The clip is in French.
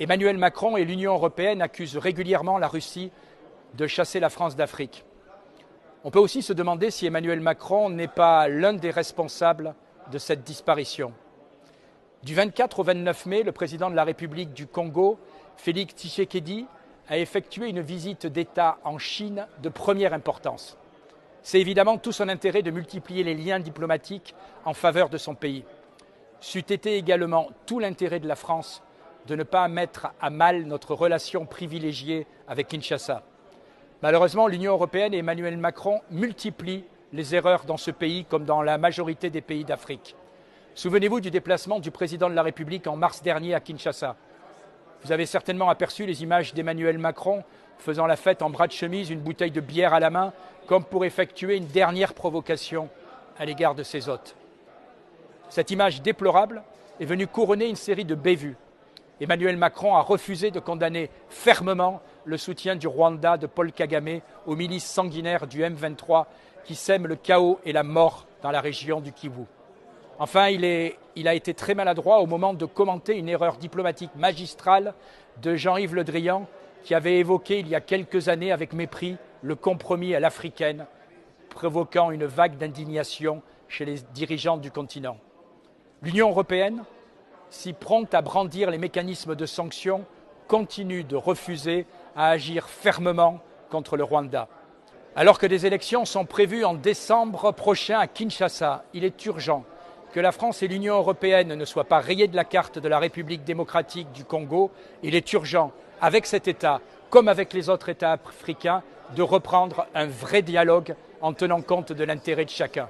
Emmanuel Macron et l'Union européenne accusent régulièrement la Russie de chasser la France d'Afrique. On peut aussi se demander si Emmanuel Macron n'est pas l'un des responsables de cette disparition. Du 24 au 29 mai, le président de la République du Congo, Félix Tshisekedi, a effectué une visite d'État en Chine de première importance. C'est évidemment tout son intérêt de multiplier les liens diplomatiques en faveur de son pays. C'eût été également tout l'intérêt de la France de ne pas mettre à mal notre relation privilégiée avec Kinshasa. Malheureusement, l'Union européenne et Emmanuel Macron multiplient les erreurs dans ce pays comme dans la majorité des pays d'Afrique. Souvenez-vous du déplacement du président de la République en mars dernier à Kinshasa. Vous avez certainement aperçu les images d'Emmanuel Macron faisant la fête en bras de chemise, une bouteille de bière à la main, comme pour effectuer une dernière provocation à l'égard de ses hôtes. Cette image déplorable est venue couronner une série de bévues. Emmanuel Macron a refusé de condamner fermement le soutien du Rwanda de Paul Kagame aux milices sanguinaires du M23 qui sèment le chaos et la mort dans la région du Kivu. Enfin, il a été très maladroit au moment de commenter une erreur diplomatique magistrale de Jean-Yves Le Drian qui avait évoqué il y a quelques années avec mépris le compromis à l'africaine, provoquant une vague d'indignation chez les dirigeants du continent. L'Union européenne, si prompte à brandir les mécanismes de sanctions, continue de refuser à agir fermement contre le Rwanda. Alors que des élections sont prévues en décembre prochain à Kinshasa, il est urgent que la France et l'Union européenne ne soient pas rayées de la carte de la République démocratique du Congo. Il est urgent, avec cet État, comme avec les autres États africains, de reprendre un vrai dialogue en tenant compte de l'intérêt de chacun.